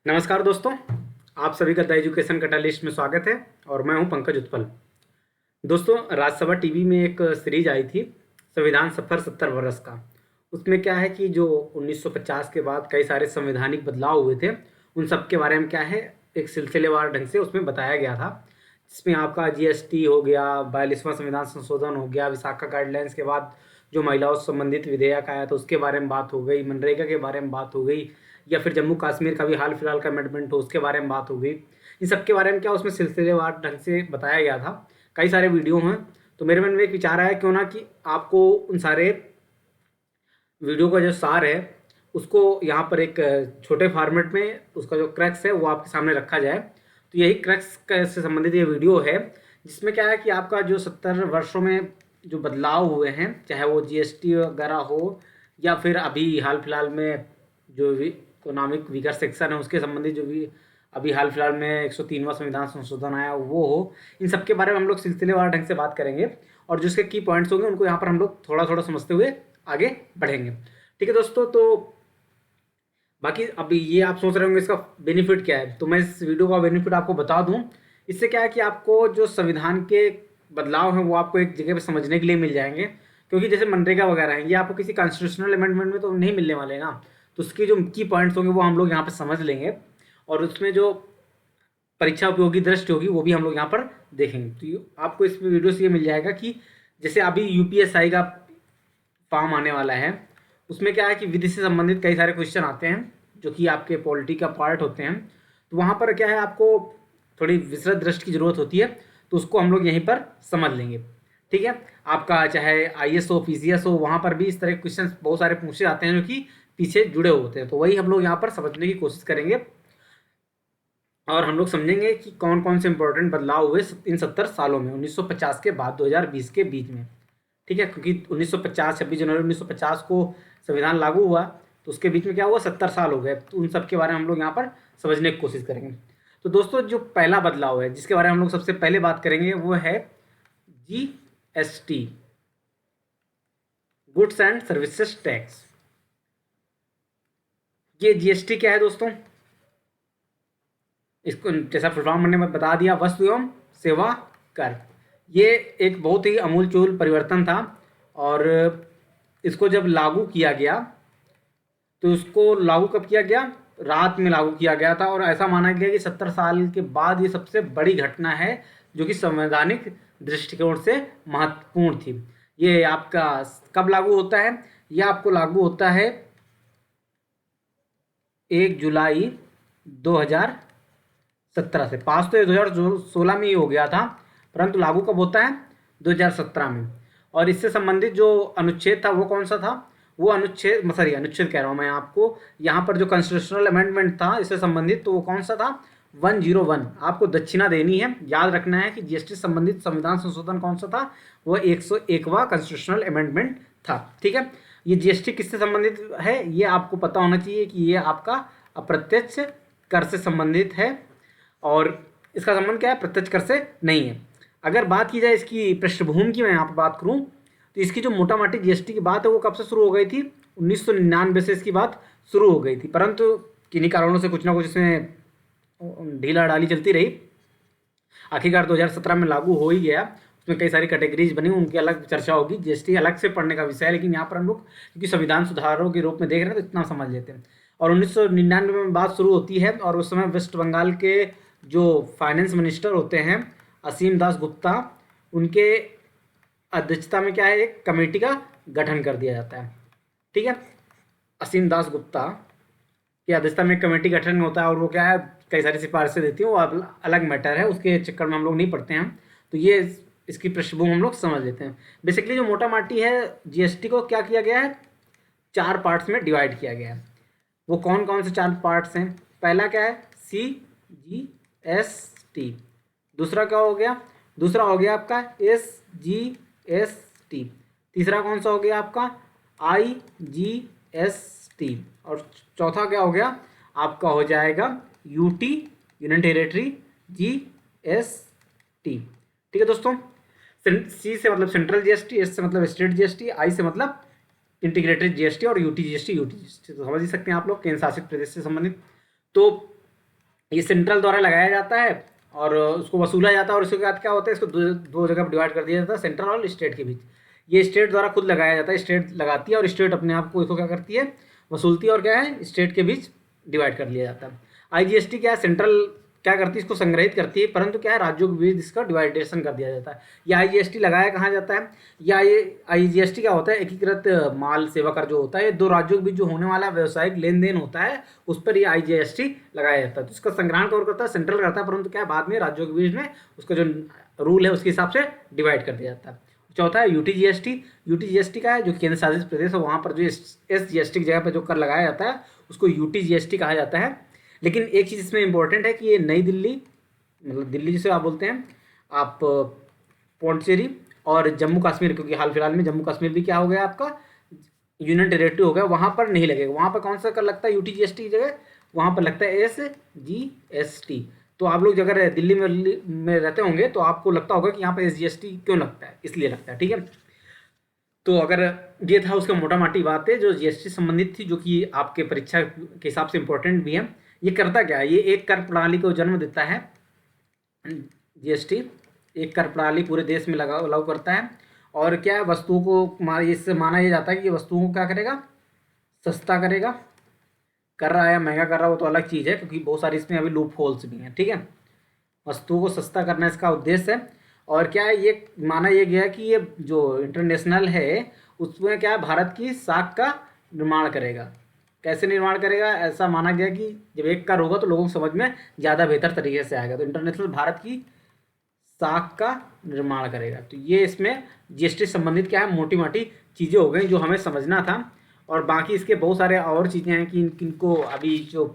नमस्कार दोस्तों, आप सभी का द एजुकेशन कैटलिस्ट में स्वागत है और मैं हूं पंकज उत्पल। दोस्तों, राज्यसभा टीवी में एक सीरीज आई थी संविधान सफर 70 वर्ष का। उसमें क्या है कि जो 1950 के बाद कई सारे संवैधानिक बदलाव हुए थे, उन सब के बारे में क्या है एक सिलसिलेवार ढंग से उसमें बताया गया था। जिसमें आपका जीएसटी हो गया, 42वां संविधान संशोधन हो गया, विशाखा गाइडलाइंस के बाद जो महिलाओं से संबंधित विधेयक आया था उसके बारे में बात हो गई, मनरेगा के बारे में बात हो गई, या फिर जम्मू कश्मीर का भी हाल फिलहाल का अमेंडमेंट हो उसके बारे में बात हो गई। इन सब के बारे में क्या उसमें सिलसिलेवार ढंग से बताया गया था। कई सारे वीडियो हैं, तो मेरे मन में एक विचार आया क्यों ना कि आपको उन सारे वीडियो का जो सार है उसको यहाँ पर एक छोटे फॉर्मेट में उसका जो क्रक्स है वो आपके सामने रखा जाए। तो यही क्रक्स से संबंधित ये वीडियो है, जिसमें क्या है कि आपका जो 70 वर्षों में जो बदलाव हुए हैं, चाहे वो जीएसटी वगैरह हो या फिर अभी हाल फिलहाल में जो इकोनॉमिक वीकर सेक्शन है उसके संबंधित जो भी अभी हाल फिलहाल में 103वां संविधान संशोधन आया वो हो, इन सब के बारे में हम लोग सिलसिलेवार ढंग से बात करेंगे और जो इसके की पॉइंट्स होंगे उनको यहाँ पर हम लोग थोड़ा थोड़ा समझते हुए आगे बढ़ेंगे। ठीक है दोस्तों, तो बाकी अभी ये आप सोच रहे होंगे इसका बेनिफिट क्या है, तो मैं इस वीडियो का बेनिफिट आपको बता दूं। इससे क्या है कि आपको जो संविधान के बदलाव हैं वो आपको एक जगह पे समझने के लिए मिल जाएंगे, क्योंकि जैसे मनरेगा वगैरह हैं ये आपको किसी कॉन्स्टिट्यूशनल अमेंडमेंट में तो नहीं मिलने वाले ना। तो उसके जो की पॉइंट्स होंगे वो हम लोग यहाँ पर समझ लेंगे और उसमें जो परीक्षा उपयोगी दृष्टि होगी वो भी हम लोग यहाँ पर देखेंगे। तो आपको इस वीडियो से ये मिल जाएगा कि जैसे अभी यूपीएसआई का फॉर्म आने वाला है, उसमें क्या है कि विधि से संबंधित कई सारे क्वेश्चन आते हैं जो कि आपके पॉलिटी का पार्ट होते हैं। तो वहाँ पर क्या है आपको थोड़ी विस्तृत दृष्टि की जरूरत होती है, तो उसको हम लोग यहीं पर समझ लेंगे। ठीक है, आपका चाहे आईएएस हो, पीसीएस हो, वहाँ पर भी इस तरह के क्वेश्चन बहुत सारे पूछे जाते हैं जो कि पीछे जुड़े होते हैं। तो वही हम लोग यहाँ पर समझने की कोशिश करेंगे और हम लोग समझेंगे कि कौन कौन से इंपॉर्टेंट बदलाव हुए इन 70 सालों में, 1950 के बाद 2020 के बीच में। ठीक है, क्योंकि 1950 26 जनवरी 1950 को संविधान लागू हुआ, तो उसके बीच में क्या हुआ 70 साल हो गए। तो उन सब के बारे में हम लोग यहाँ पर समझने की कोशिश करेंगे। तो दोस्तों, जो पहला बदलाव है जिसके बारे में हम लोग सबसे पहले बात करेंगे वो है GST, goods and services tax. ये जीएसटी क्या है दोस्तों, इसको जैसा फुल फॉर्म मैंने बता दिया, वस्तु एवं सेवा कर। ये एक बहुत ही अमूलचूल परिवर्तन था और इसको जब लागू किया गया तो इसको लागू कब किया गया, रात में लागू किया गया था। और ऐसा माना गया कि 70 साल के बाद ये सबसे बड़ी घटना है जो कि संवैधानिक दृष्टिकोण से महत्वपूर्ण थी। ये आपका कब लागू होता है, यह आपको लागू होता है 1 जुलाई 2017 से। पास तो ये 2016 में ही हो गया था, परंतु लागू कब होता है 2017 में। और इससे संबंधित जो अनुच्छेद था वो कौन सा था, वो अनुच्छेद कह रहा हूँ मैं आपको, यहाँ पर जो कॉन्स्टिट्यूशनल अमेंडमेंट था इससे संबंधित, तो वो कौन सा था 101। आपको दक्षिणा देनी है, याद रखना है कि जीएसटी संबंधित संविधान संशोधन कौन सा था, वो 101वां कॉन्स्टिट्यूशनल अमेंडमेंट था। ठीक है, ये जीएसटी किससे संबंधित है ये आपको पता होना चाहिए कि ये आपका अप्रत्यक्ष कर से संबंधित है और इसका संबंध क्या है, प्रत्यक्ष कर से नहीं है। अगर बात की जाए इसकी पृष्ठभूमि की, मैं यहाँ पर बात करूँ तो इसकी जो मोटा माटी जीएसटी की बात है वो कब से शुरू हो गई थी, 1999 से इसकी बात शुरू हो गई थी, परंतु किन्हीं कारणों से कुछ ना कुछ इसमें ढीला डाली चलती रही। आखिरकार 2017 में लागू हो ही गया। उसमें कई सारी कैटेगरीज बनी, उनकी अलग चर्चा होगी, जीएसटी अलग से पढ़ने का विषय है, लेकिन यहाँ पर हम लोग क्योंकि संविधान सुधारों के रूप में देख रहे हैं तो इतना समझ लेते हैं। और 1999 में बात शुरू होती है और उस समय वेस्ट बंगाल के जो फाइनेंस मिनिस्टर होते हैं असीम दास गुप्ता, उनके अध्यक्षता में क्या है एक कमेटी का गठन कर दिया जाता है। ठीक है, असीम दास गुप्ता की अध्यक्षता में एक कमेटी गठन होता है और वो क्या है कई सारी सिफारिशें देती है, वो अलग मैटर है, उसके चक्कर में हम लोग नहीं पढ़ते हैं। तो ये इसकी पृष्ठभूमि हम लोग समझ लेते हैं। बेसिकली जो मोटा माटी है जीएसटी को क्या किया गया है, 4 पार्ट्स में डिवाइड किया गया है। वो कौन कौन से 4 पार्ट्स हैं, पहला क्या है CGST, दूसरा क्या हो गया, दूसरा हो गया आपका SGST, तीसरा कौन सा हो गया आपका IGST, और चौथा क्या हो गया आपका हो जाएगा UT, यूनियन टेरिटरी GST। ठीक है दोस्तों, C से मतलब सेंट्रल जीएसटी, S से मतलब स्टेट जीएसटी, I से मतलब इंटीग्रेटेड जीएसटी और यूटी जीएसटी तो समझ ही सकते हैं आप लोग, केंद्र शासित प्रदेश से संबंधित। तो ये सेंट्रल द्वारा लगाया जाता है और उसको वसूला जाता है, और उसके बाद क्या होता है, इसको दो जगह पर डिवाइड कर दिया जाता है, सेंट्रल और स्टेट के बीच। ये स्टेट द्वारा खुद लगाया जाता है, स्टेट लगाती है और स्टेट अपने आप को इसको क्या करती है, वसूलती है, और क्या है, स्टेट के बीच डिवाइड कर लिया जाता है। आईजीएसटी क्या है, सेंट्रल क्या करती है, इसको संग्रहित करती है, परंतु क्या है, राज्यों के बीच इसका डिवाइडेशन कर दिया जाता है। यह आईजीएसटी लगाया कहाँ जाता है, या ये आईजीएसटी क्या होता है, एकीकृत माल सेवा कर जो होता है, दो राज्यों के बीच जो होने वाला व्यवसायिक लेन देन होता है उस पर ये आईजीएसटी लगाया जाता है। तो इसका संग्रहण कौन करता है, सेंट्रल करता है, परंतु क्या बाद में राज्यों के बीच में उसका जो रूल है उसके हिसाब से डिवाइड कर दिया जाता है। चौथा है यूटीजीएसटी। यूटीजीएसटी का है जो केंद्र शासित प्रदेश है वहाँ पर जो एसजीएसटी की जगह पर जो कर लगाया जाता है उसको यूटीजीएसटी कहा जाता है। लेकिन एक चीज़ इसमें इंपॉर्टेंट है कि ये नई दिल्ली, मतलब दिल्ली जिसे आप बोलते हैं आप, पौंडचेरी और जम्मू कश्मीर, क्योंकि हाल फिलहाल में जम्मू कश्मीर भी क्या हो गया आपका, यूनियन टेरेटरी हो गया, वहाँ पर नहीं लगेगा। वहाँ पर कौन सा कर लगता है यूटीजीएसटी की जगह, वहाँ पर लगता है एसजीएसटी। तो आप लोग अगर दिल्ली में रहते होंगे तो आपको लगता होगा कि यहाँ पर एसजीएसटी क्यों लगता है, इसलिए लगता है, ठीक है। तो अगर ये था उसका मोटा माटी बात है जो जीएसटी संबंधित थी, जो कि आपके परीक्षा के हिसाब से इम्पोर्टेंट भी है। ये करता क्या है, ये एक कर प्रणाली को जन्म देता है। जीएसटी एक कर प्रणाली पूरे देश में लागू करता है, और क्या है, वस्तुओं को इससे माना यह जाता है कि ये वस्तुओं को क्या करेगा, सस्ता करेगा। कर रहा है या महंगा कर रहा है वो तो अलग चीज़ है, क्योंकि बहुत सारी इसमें अभी लूप होल्स भी हैं, ठीक है। वस्तुओं को सस्ता करना इसका उद्देश्य है। और क्या है, ये माना यह गया कि ये जो इंटरनेशनल है उसमें क्या है, भारत की साख का निर्माण करेगा। कैसे निर्माण करेगा, ऐसा माना गया कि जब एक कर होगा तो लोगों को समझ में ज़्यादा बेहतर तरीके से आएगा। तो इंटरनेशनल भारत की साख का निर्माण करेगा। तो ये इसमें जीएसटी संबंधित क्या है, मोटी मोटी चीज़ें हो गई जो हमें समझना था। और बाकी इसके बहुत सारे और चीज़ें हैं कि किनको अभी जो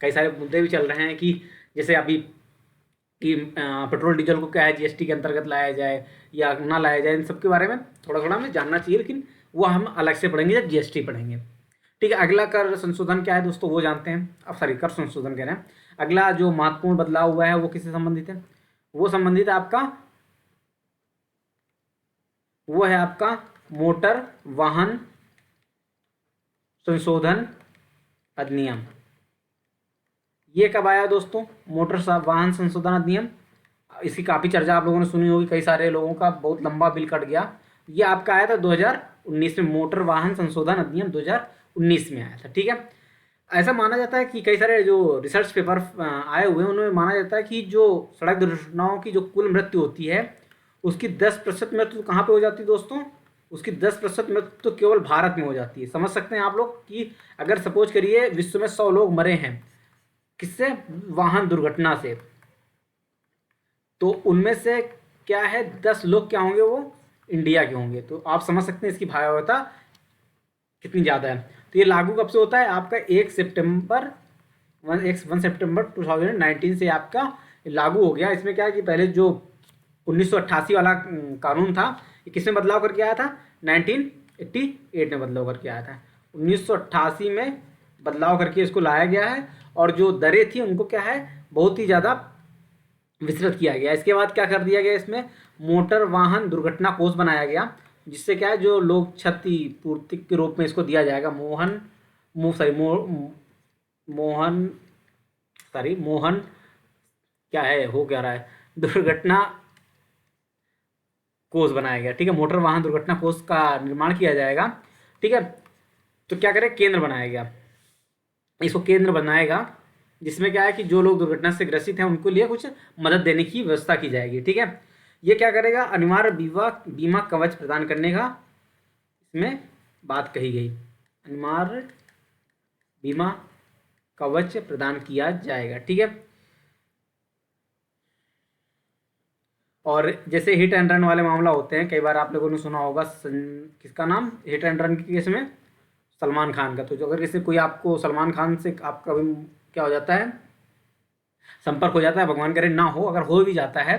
कई सारे मुद्दे भी चल रहे हैं कि जैसे अभी कि पेट्रोल डीजल को क्या है जीएसटी के अंतर्गत लाया जाए या ना लाया जाए, इन सब के बारे में थोड़ा थोड़ा हमें जानना चाहिए, लेकिन वो हम अलग से पढ़ेंगे जब जीएसटी पढ़ेंगे, ठीक है। अगला कर संशोधन क्या है दोस्तों, वो जानते हैं। अब सॉरी, कर संशोधन कह रहे हैं। अगला जो महत्वपूर्ण बदलाव हुआ है वो किससे संबंधित है, वो संबंधित है आपका, वो है आपका मोटर वाहन संशोधन अधिनियम। ये कब आया दोस्तों, मोटर वाहन संशोधन अधिनियम। इसकी काफ़ी चर्चा आप लोगों ने सुनी होगी, कई सारे लोगों का बहुत लंबा बिल कट गया। ये आपका आया था 2019 में, मोटर वाहन संशोधन अधिनियम 2019 में आया था, ठीक है। ऐसा माना जाता है कि कई सारे जो रिसर्च पेपर आए हुए हैं उनमें माना जाता है कि जो सड़क दुर्घटनाओं की जो कुल मृत्यु होती है उसकी 10% मृत्यु कहाँ पे हो जाती है दोस्तों, उसकी 10% मृत्यु तो केवल भारत में हो जाती है। समझ सकते हैं आप लोग कि अगर सपोज करिए विश्व में 100 लोग मरे हैं, किससे, वाहन दुर्घटना से, तो उनमें से क्या है 10 लोग क्या होंगे, वो इंडिया के होंगे। तो आप समझ सकते हैं इसकी भयावहता कितनी ज़्यादा है। तो ये लागू कब से होता है आपका, 1 सितंबर 2019 से आपका लागू हो गया। इसमें क्या है कि पहले जो 1988 वाला कानून था ये किसमें बदलाव करके आया था, 1988 में बदलाव करके आया था। 1988 में बदलाव करके इसको लाया गया है, और जो दरें थी उनको क्या है, बहुत ही ज़्यादा विस्तृत किया गया। इसके बाद क्या कर दिया गया, इसमें मोटर वाहन दुर्घटना कोष बनाया गया, जिससे क्या है जो लोग क्षतिपूर्ति के रूप में इसको दिया जाएगा। मोहन क्या है, हो क्या रहा है, दुर्घटना कोष बनाया गया, ठीक है। मोटर वाहन दुर्घटना कोष का निर्माण किया जाएगा, ठीक है। तो क्या करें, केंद्र बनाया गया, इसको केंद्र बनाएगा, जिसमें क्या है कि जो लोग दुर्घटना से ग्रसित हैं उनको लिए कुछ मदद देने की व्यवस्था की जाएगी, ठीक है। ये क्या करेगा, अनिवार्य बीमा कवच प्रदान करने का इसमें बात कही गई, अनिवार्य बीमा कवच प्रदान किया जाएगा, ठीक है। और जैसे हिट एंड रन वाले मामला होते हैं, कई बार आप लोगों ने सुना होगा, किसका नाम, हिट एंड रन के केस में सलमान खान का। तो जो अगर किसी कोई आपको सलमान खान से आपका भी क्या हो जाता है, संपर्क हो जाता है, भगवान करे ना हो, अगर हो भी जाता है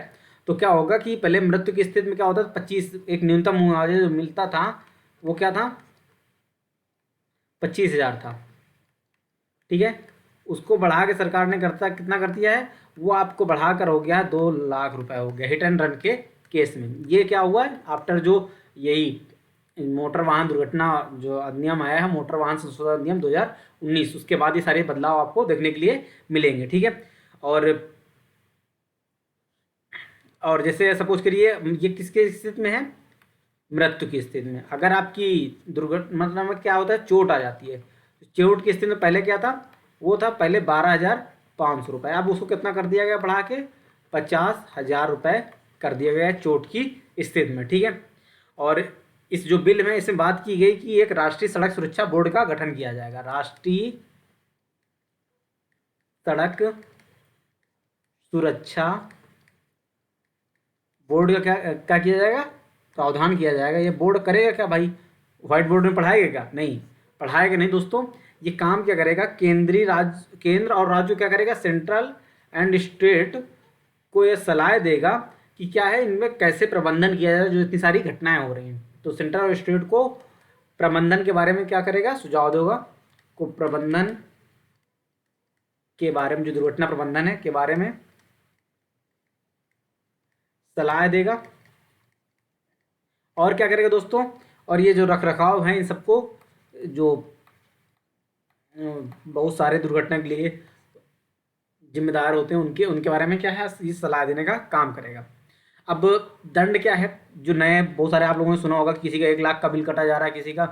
तो क्या होगा कि पहले मृत्यु की स्थिति में क्या होता था, 25 एक न्यूनतम मुआवजा जो मिलता था वो क्या था, 25,000 था, ठीक है। उसको बढ़ा के सरकार ने कितना कर दिया है, वो आपको बढ़ाकर हो गया 2 लाख रुपए हो गया हिट एंड रन के केस में। ये क्या हुआ है, आफ्टर जो यही मोटर वाहन दुर्घटना जो अधिनियम आया है, मोटर वाहन संशोधन अधिनियम 2019, उसके बाद ये सारे बदलाव आपको देखने के लिए मिलेंगे, ठीक है। और जैसे सपोज करिए ये किसके स्थिति में है, मृत्यु की स्थिति में। अगर आपकी दुर्घटना मतलब क्या होता है, चोट आ जाती है, चोट की स्थिति में पहले क्या था, वो था पहले 12,500 रुपये, अब उसको कितना कर दिया गया बढ़ा के 50,000 रुपये कर दिया गया है चोट की स्थिति में, ठीक है। और इस जो बिल में इसमें बात की गई कि एक राष्ट्रीय सड़क सुरक्षा बोर्ड का गठन किया जाएगा। राष्ट्रीय सड़क सुरक्षा बोर्ड का क्या किया जाएगा, प्रावधान किया जाएगा। ये बोर्ड करेगा क्या भाई, व्हाइट बोर्ड में पढ़ाएगा क्या, नहीं पढ़ाएगा नहीं दोस्तों। ये काम क्या करेगा, केंद्र और राज्य क्या करेगा, सेंट्रल एंड स्टेट को ये सलाह देगा कि क्या है इनमें कैसे प्रबंधन किया जाए, जो इतनी सारी घटनाएं हो रही हैं। तो सेंट्रल और स्टेट को प्रबंधन के बारे में क्या करेगा, सुझाव देगा, को प्रबंधन के बारे में, जो दुर्घटना प्रबंधन है के बारे में सलाह देगा। और क्या करेगा दोस्तों, और ये जो रख रखाव है इन सबको, जो बहुत सारे दुर्घटना के लिए जिम्मेदार होते हैं उनके बारे में क्या है, ये सलाह देने का काम करेगा। अब दंड क्या है, जो नए बहुत सारे आप लोगों ने सुना होगा, किसी का 1 लाख का बिल कटा जा रहा है, किसी का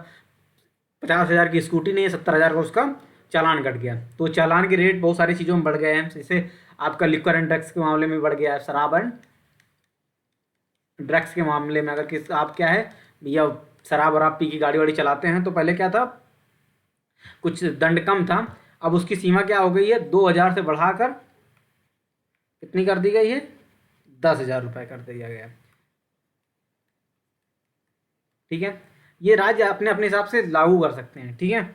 50,000 की स्कूटी नहीं है, 70,000 का उसका चालान कट गया। तो चालान के रेट बहुत सारी चीज़ों में बढ़ गए हैं, जैसे आपका लिक्वर एंड ड्रग्स के मामले में बढ़ गया है, शराब एंड ड्रग्स के मामले में अगर किस आप क्या है भैया शराब वराब पी की गाड़ी वाड़ी चलाते हैं, तो पहले क्या था, कुछ दंड कम था, अब उसकी सीमा क्या हो गई है, 2,000 से बढ़ाकर कितनी कर दी गई है, 10,000 रुपये कर दिया गया, ठीक है। ये राज्य अपने अपने हिसाब से लागू कर सकते हैं, ठीक है।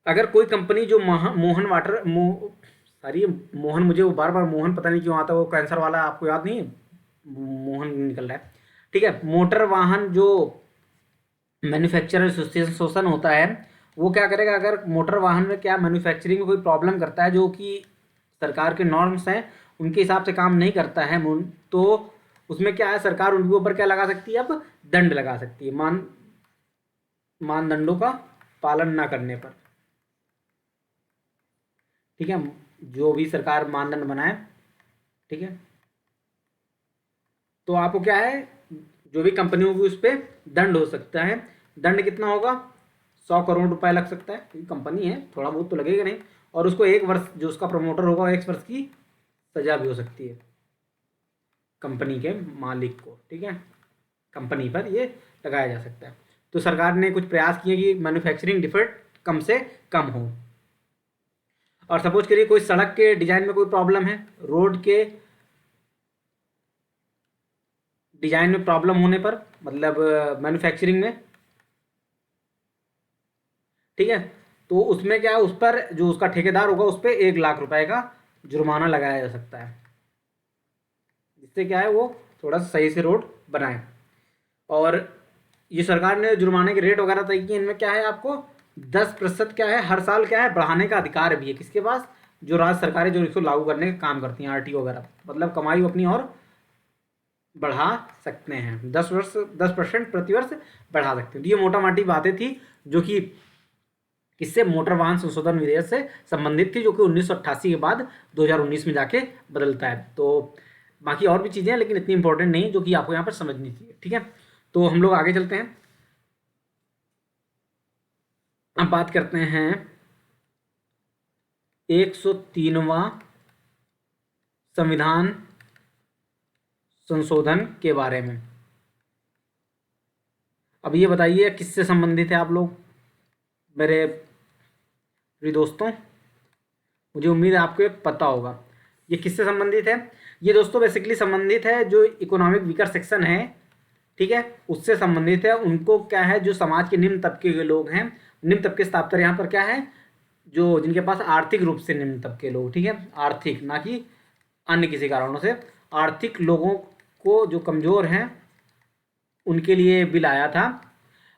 अगर कोई कंपनी जो मोहन, मुझे वो बार बार मोहन पता नहीं क्यों आता है, वो कैंसर वाला आपको याद नहीं है, मोहन निकल रहा है, ठीक है। मोटर वाहन जो मैन्युफैक्चरर एसोसिएशन होता है, वो क्या करेगा, अगर मोटर वाहन में क्या मैन्युफैक्चरिंग में कोई प्रॉब्लम करता है, जो कि सरकार के नॉर्म्स हैं उनके हिसाब से काम नहीं करता है, तो उसमें क्या है, सरकार उनके ऊपर क्या लगा सकती है, अब दंड लगा सकती है, मानदंडों का पालन ना करने पर, ठीक है। जो भी सरकार मानदंड बनाए, ठीक है, तो आपको क्या है, जो भी कंपनी होगी उस पर दंड हो सकता है। दंड कितना होगा, 100 करोड़ रुपए लग सकता है, क्योंकि कंपनी है, थोड़ा बहुत तो लगेगा नहीं। और उसको 1 वर्ष, जो उसका प्रमोटर होगा 1 वर्ष की सजा भी हो सकती है कंपनी के मालिक को, ठीक है, कंपनी पर ये लगाया जा सकता है। तो सरकार ने कुछ प्रयास किए कि मैन्युफैक्चरिंग डिफेक्ट कम से कम हो। और सपोज करिए कोई सड़क के डिजाइन में कोई प्रॉब्लम है, रोड के डिजाइन में प्रॉब्लम होने पर, मतलब मैन्युफैक्चरिंग में, ठीक है, तो उसमें क्या है, उस पर जो उसका ठेकेदार होगा उस पर 1 लाख रुपए का जुर्माना लगाया जा सकता है, जिससे क्या है वो थोड़ा सा सही से रोड बनाए। और ये सरकार ने जुर्माने के रेट वगैरह तय किए, इनमें क्या है, आपको 10% क्या है हर साल क्या है बढ़ाने का अधिकार भी है, किसके पास, जो राज्य सरकारें जो इसको लागू करने का काम करती हैं, आरटीओ वगैरह, मतलब कमाई अपनी और बढ़ा सकते हैं, 10% प्रतिवर्ष बढ़ा सकते हैं। तो ये मोटा मोटी बातें थी जो कि किससे, मोटर वाहन संशोधन विधेयक से संबंधित थी, जो कि 1988 के बाद 2019 में जाके बदलता है। तो बाकी और भी चीज़ें हैं, लेकिन इतनी इंपॉर्टेंट नहीं, जो कि आपको यहाँ पर समझनी चाहिए, ठीक है। तो हम लोग आगे चलते हैं, अब बात करते हैं 103वां संविधान संशोधन के बारे में। अब ये बताइए किससे संबंधित है आप लोग, मेरे प्रिय दोस्तों, मुझे उम्मीद है आपको ये पता होगा। ये किससे संबंधित है, ये दोस्तों बेसिकली संबंधित है जो इकोनॉमिक वीकर सेक्शन है, ठीक है, उससे संबंधित है। उनको क्या है, जो समाज के निम्न तबके के लोग हैं, निम्न तबके से तात्पर्य यहाँ पर क्या है, जो जिनके पास आर्थिक रूप से निम्न तबके लोग, ठीक है, आर्थिक, ना कि अन्य किसी कारणों से, आर्थिक लोगों को जो कमज़ोर हैं उनके लिए बिल आया था।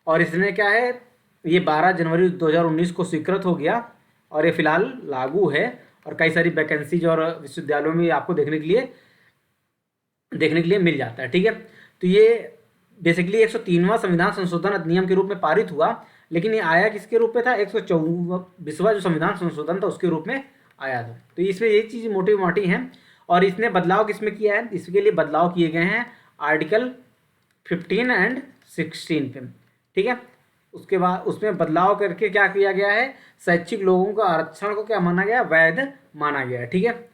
और इसने क्या है, ये 12 जनवरी 2019 को स्वीकृत हो गया और ये फिलहाल लागू है। और कई सारी वैकेंसीज और विश्वविद्यालयों में आपको देखने के लिए मिल जाता है, ठीक है। तो ये बेसिकली 103वां संविधान संशोधन अधिनियम के रूप में पारित हुआ, लेकिन ये आया किसके रूप में था, 124वां जो संविधान संशोधन था उसके रूप में आया था। तो इसमें ये चीज़ मोटी मोटी हैं। और इसने बदलाव किसमें किया है, इसके लिए बदलाव किए गए हैं आर्टिकल 15 एंड 16 पे, ठीक है। उसके बाद उसमें बदलाव करके क्या किया गया है, शैक्षिक लोगों का आरक्षण को क्या माना गया, वैध माना गया, ठीक है।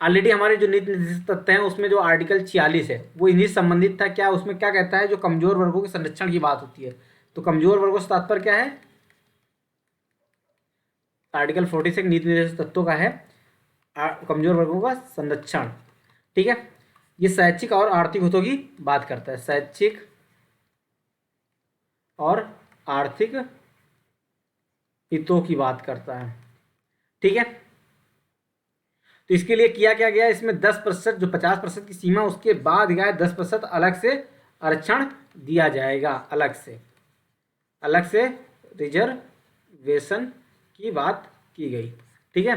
ऑलरेडी हमारे जो नीति निर्देशक तत्व हैं उसमें जो आर्टिकल 46 है वो इन्हीं से संबंधित था। क्या उसमें क्या कहता है, जो कमजोर वर्गों के संरक्षण की बात होती है, तो कमजोर वर्गों से तात्पर्य क्या है, आर्टिकल 46 नीति निर्देशक तत्वों का है कमजोर वर्गों का संरक्षण, ठीक है। ये शैक्षिक और आर्थिक हितों की बात करता है, शैक्षिक और आर्थिक हितों की बात करता है, ठीक है। तो इसके लिए किया क्या गया, इसमें 10%, जो 50% की सीमा उसके बाद गया है 10% अलग से आरक्षण दिया जाएगा, अलग से रिजर्वेशन की बात की गई, ठीक है।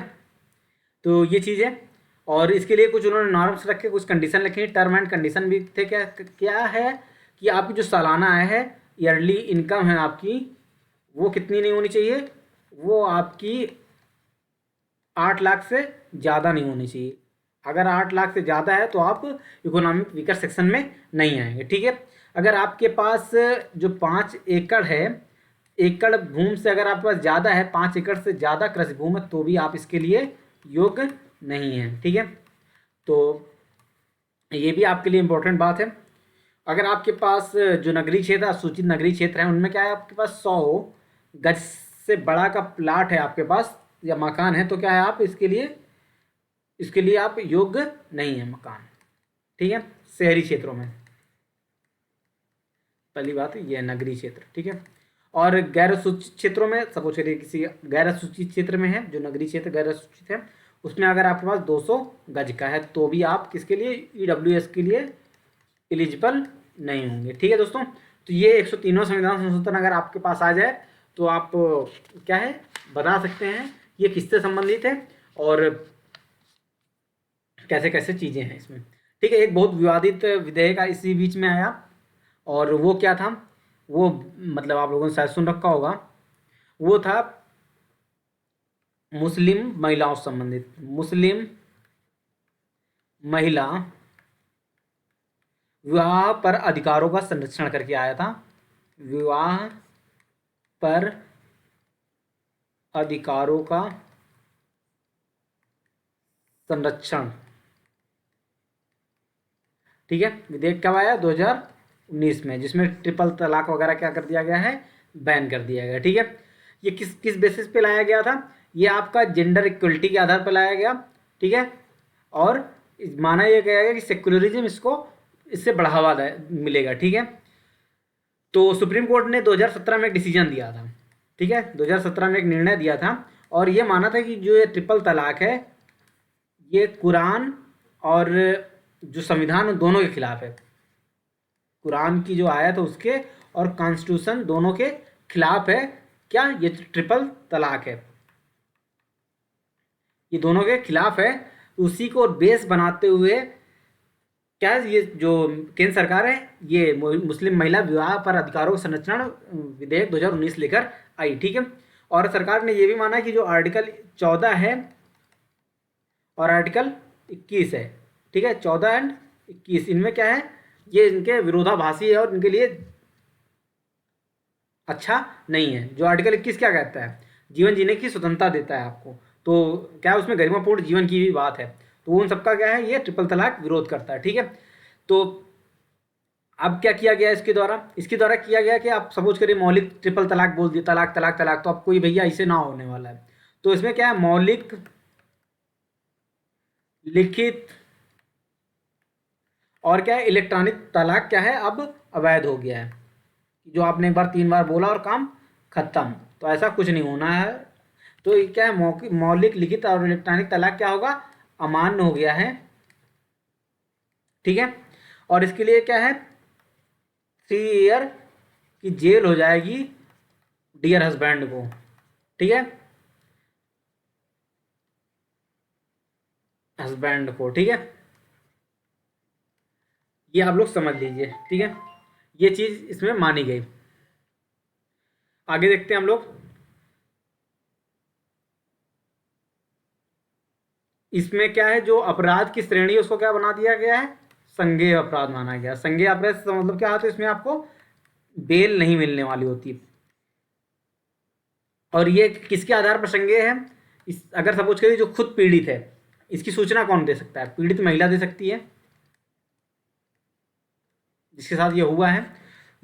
तो ये चीज़ है। और इसके लिए कुछ उन्होंने नॉर्म्स रखे, कुछ कंडीशन रखी, टर्म एंड कंडीशन भी थे। क्या क्या है कि आपकी जो सालाना आय है, ईयरली इनकम है आपकी, वो कितनी नहीं होनी चाहिए, वो आपकी 8 लाख से ज़्यादा नहीं होनी चाहिए। अगर 8 लाख से ज़्यादा है तो आप इकोनॉमिक वीकर सेक्शन में नहीं आएंगे, ठीक है। अगर आपके पास जो 5 एकड़ है, एकड़ भूमि से अगर आपके पास ज़्यादा है, 5 एकड़ से ज़्यादा कृषि भूमि है, तो भी आप इसके लिए योग्य नहीं है, ठीक है। तो ये भी आपके लिए इम्पोर्टेंट बात है। अगर आपके पास जो नगरीय क्षेत्र, सूचित नगरीय क्षेत्र है, उनमें क्या है, आपके पास 100 गज से बड़ा का प्लाट है आपके पास या मकान है, तो क्या है, आप इसके लिए आप योग्य नहीं है मकान, ठीक है, शहरी क्षेत्रों में। पहली बात ये है नगरीय क्षेत्र, ठीक है। और गैर सूचित क्षेत्रों में, सपोज करिए किसी गैर सूचित क्षेत्र में है, जो नगरीय क्षेत्र गैर सूचित है, उसमें अगर आपके पास 200 गज का है तो भी आप किसके लिए, ईडब्ल्यूएस के लिए एलिजिबल नहीं होंगे, ठीक है दोस्तों। तो ये 103वां संविधान संशोधन अगर आपके पास आ जाए तो आप क्या है, बता सकते हैं ये किससे संबंधित है और कैसे कैसे चीज़ें हैं इसमें, ठीक है। एक बहुत विवादित विधेयक इसी बीच में आया, और वो क्या था, वो मतलब आप लोगों ने शायद सुन रखा होगा, वो था मुस्लिम महिलाओं से संबंधित, मुस्लिम महिला विवाह पर अधिकारों का संरक्षण करके आया था, विवाह पर अधिकारों का संरक्षण, ठीक है। विधेयक कब आया, 2019 में, जिसमें ट्रिपल तलाक वगैरह क्या कर दिया गया है, बैन कर दिया गया, ठीक है। ये किस किस बेसिस पे लाया गया था, ये आपका जेंडर इक्वलिटी के आधार पर लाया गया, ठीक है। और माना यह गया है कि सेक्युलरिज्म इससे बढ़ावा मिलेगा, ठीक है। तो सुप्रीम कोर्ट ने 2017 में एक डिसीजन दिया था, ठीक है, 2017 में एक निर्णय दिया था, और ये माना था कि जो ये ट्रिपल तलाक है ये कुरान और जो संविधान दोनों के खिलाफ है, कुरान की जो आयत है उसके और कॉन्स्टिट्यूशन दोनों के खिलाफ है। क्या ये ट्रिपल तलाक है, ये दोनों के खिलाफ है। उसी को बेस बनाते हुए क्या ये जो केंद्र सरकार है ये मुस्लिम महिला विवाह पर अधिकारों का संरक्षण विधेयक 2019 लेकर आई, ठीक है। और सरकार ने ये भी माना कि जो आर्टिकल 14 है और आर्टिकल 21 है, ठीक है, 14 एंड 21, इनमें क्या है, ये इनके विरोधाभासी है और इनके लिए अच्छा नहीं है। जो आर्टिकल 21 क्या कहता है, जीवन जीने की स्वतंत्रता देता है आपको, तो क्या है उसमें गरिमापूर्ण जीवन की भी बात है, तो उन सबका क्या है, ये ट्रिपल तलाक विरोध करता है, ठीक है। तो अब क्या किया गया इसके द्वारा किया गया कि आप सपोज करिए मौलिक ट्रिपल तलाक बोल दिए, तलाक तलाक तलाक, तो आपको ये भैया ऐसे ना होने वाला है। तो इसमें क्या है, मौलिक, लिखित और क्या है, इलेक्ट्रॉनिक तलाक क्या है, अब अवैध हो गया है। जो आपने एक बार 3 बार बोला और काम खत्म, तो ऐसा कुछ नहीं होना है। तो ये क्या है, मौलिक, लिखित और इलेक्ट्रॉनिक तलाक क्या होगा, अमान्य हो गया है, ठीक है। और इसके लिए क्या है, 3 ईयर की जेल हो जाएगी डियर हस्बैंड को, ठीक है, हस्बैंड को, ठीक है। ये आप लोग समझ लीजिए, ठीक है, ये चीज़ इसमें मानी गई। आगे देखते हैं हम लोग। इसमें क्या है, जो अपराध की श्रेणी है उसको क्या बना दिया गया है, संज्ञेय अपराध माना गया। संज्ञेय अपराध से मतलब क्या होता है, इसमें आपको बेल नहीं मिलने वाली होती। और ये किसके आधार पर संज्ञेय है, इस अगर सपोज करिए जो खुद पीड़ित है, इसकी सूचना कौन दे सकता है, पीड़ित महिला दे सकती है जिसके साथ ये हुआ है,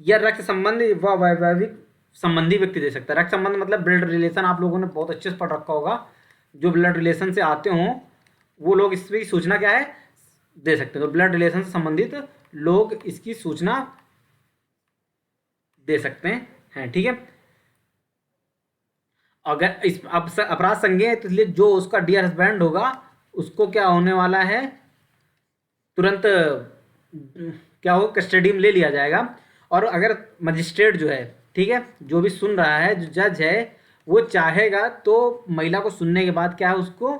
या रक्त संबंधी व वैवाहिक संबंधी व्यक्ति दे सकता है। रक्त संबंध मतलब ब्लड रिलेशन, आप लोगों ने बहुत अच्छे से पढ़ रखा होगा, जो ब्लड रिलेशन से आते हों वो लोग इसकी सूचना क्या है, दे सकते हैं। तो ब्लड रिलेशन से संबंधित लोग इसकी सूचना दे सकते हैं, ठीक है। अगर इस अपराध संज्ञेय है तो इसलिए जो उसका डियर हस्बैंड होगा उसको क्या होने वाला है, तुरंत क्या हो, कस्टडी में ले लिया जाएगा। और अगर मजिस्ट्रेट जो है, ठीक है, जो भी सुन रहा है, जो जज है, वो चाहेगा तो महिला को सुनने के बाद क्या है, उसको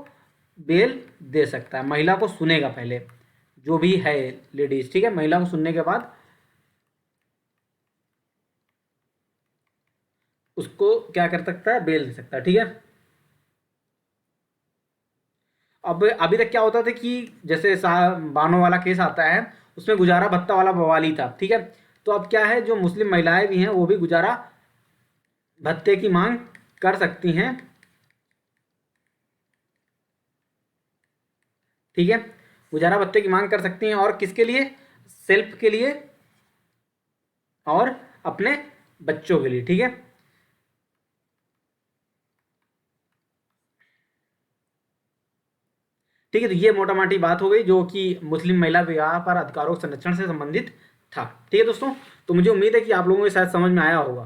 बेल दे सकता है। महिला को सुनेगा पहले, जो भी है लेडीज, ठीक है, महिला को सुनने के बाद उसको क्या कर सकता है, बेल दे सकता है, ठीक है। अब अभी तक क्या होता था कि जैसे बानो वाला केस आता है, उसमें गुजारा भत्ता वाला बवाल ही था, ठीक है। तो अब क्या है, जो मुस्लिम महिलाएं भी हैं वो भी गुजारा भत्ते की मांग कर सकती हैं, ठीक है। गुजारा भत्ते की मांग कर सकती हैं, और किसके लिए, सेल्फ के लिए और अपने बच्चों के लिए, ठीक है। ठीक है, तो ये मोटा माटी बात हो गई जो कि मुस्लिम महिला विवाह पर अधिकारों के संरक्षण से संबंधित था, ठीक है दोस्तों। तो मुझे उम्मीद है कि आप लोगों को शायद समझ में आया होगा।